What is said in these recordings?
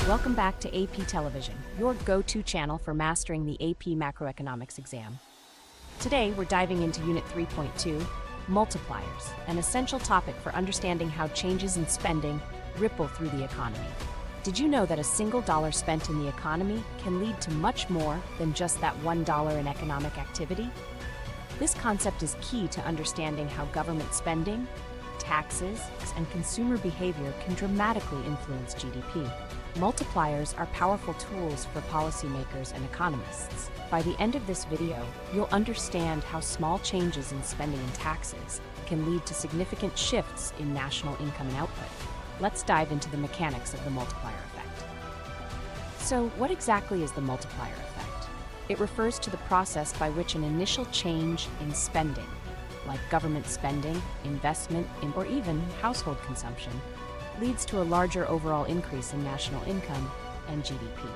Welcome back to AP Television, your go-to channel for mastering the AP Macroeconomics exam. Today, we're diving into Unit 3.2, Multipliers, an essential topic for understanding how changes in spending ripple through the economy. Did you know that a single dollar spent in the economy can lead to much more than just that $1 in economic activity? This concept is key to understanding how government spending, taxes, and consumer behavior can dramatically influence GDP. Multipliers are powerful tools for policymakers and economists. By the end of this video, you'll understand how small changes in spending and taxes can lead to significant shifts in national income and output. Let's dive into the mechanics of the multiplier effect. So, what exactly is the multiplier effect? It refers to the process by which an initial change in spending, like government spending, investment, or even household consumption, leads to a larger overall increase in national income and GDP.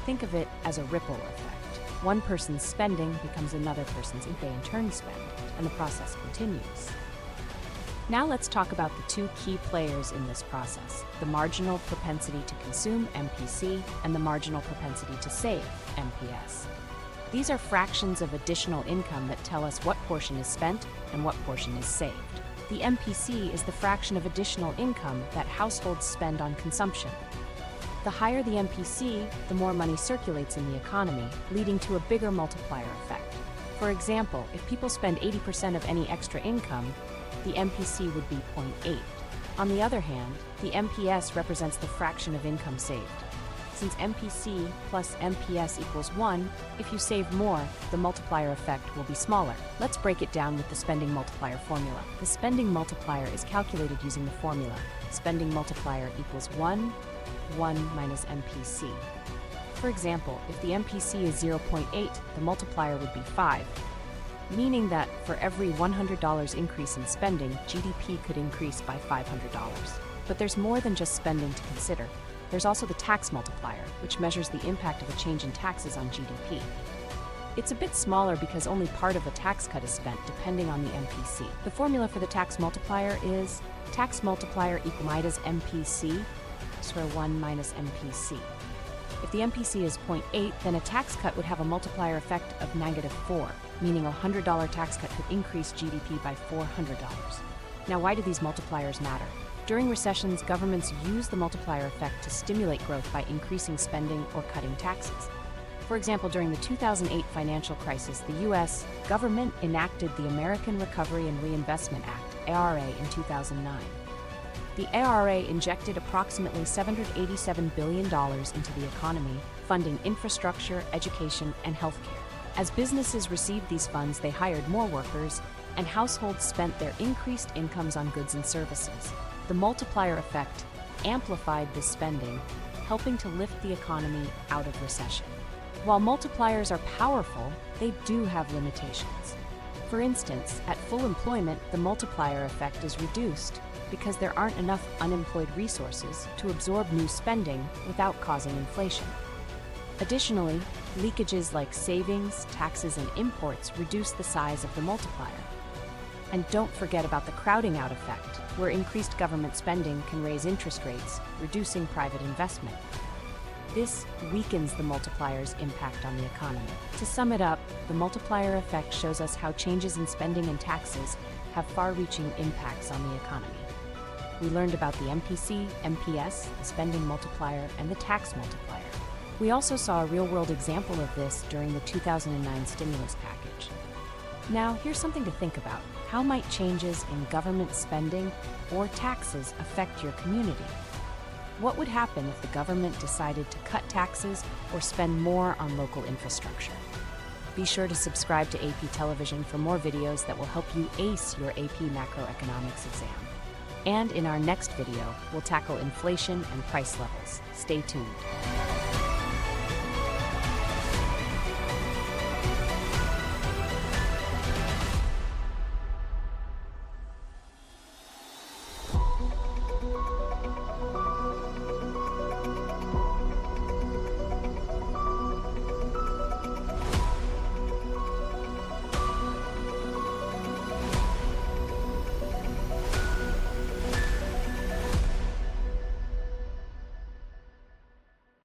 Think of it as a ripple effect. One person's spending becomes another person's if they in turn spend, and the process continues. Now let's talk about the two key players in this process, the marginal propensity to consume, MPC, and the marginal propensity to save, MPS. These are fractions of additional income that tell us what portion is spent and what portion is saved. The MPC is the fraction of additional income that households spend on consumption. The higher the MPC, the more money circulates in the economy, leading to a bigger multiplier effect. For example, if people spend 80% of any extra income, the MPC would be 0.8. On the other hand, the MPS represents the fraction of income saved. Since MPC plus MPS equals 1, if you save more, the multiplier effect will be smaller. Let's break it down with the spending multiplier formula. The spending multiplier is calculated using the formula. Spending multiplier equals 1 minus MPC. For example, if the MPC is 0.8, the multiplier would be 5, meaning that for every $100 increase in spending, GDP could increase by $500. But there's more than just spending to consider. There's also the tax multiplier, which measures the impact of a change in taxes on GDP. It's a bit smaller because only part of a tax cut is spent, depending on the MPC. The formula for the tax multiplier is tax multiplier equals MPC, so 1 minus MPC. If the MPC is 0.8, then a tax cut would have a multiplier effect of -4, meaning a $100 tax cut could increase GDP by $400. Now, why do these multipliers matter? During recessions, governments use the multiplier effect to stimulate growth by increasing spending or cutting taxes. For example, during the 2008 financial crisis, the U.S. government enacted the American Recovery and Reinvestment Act, ARRA, in 2009. The ARRA injected approximately $787 billion into the economy, funding infrastructure, education, and healthcare. As businesses received these funds, they hired more workers, and households spent their increased incomes on goods and services. The multiplier effect amplified this spending, helping to lift the economy out of recession. While multipliers are powerful, they do have limitations. For instance, at full employment, the multiplier effect is reduced because there aren't enough unemployed resources to absorb new spending without causing inflation. Additionally, leakages like savings, taxes, and imports reduce the size of the multiplier. And don't forget about the crowding out effect, where increased government spending can raise interest rates, reducing private investment. This weakens the multiplier's impact on the economy. To sum it up, the multiplier effect shows us how changes in spending and taxes have far-reaching impacts on the economy. We learned about the MPC, MPS, the spending multiplier, and the tax multiplier. We also saw a real-world example of this during the 2009 stimulus package. Now, here's something to think about. How might changes in government spending or taxes affect your community? What would happen if the government decided to cut taxes or spend more on local infrastructure? Be sure to subscribe to AP Television for more videos that will help you ace your AP Macroeconomics exam. And in our next video, we'll tackle inflation and price levels. Stay tuned.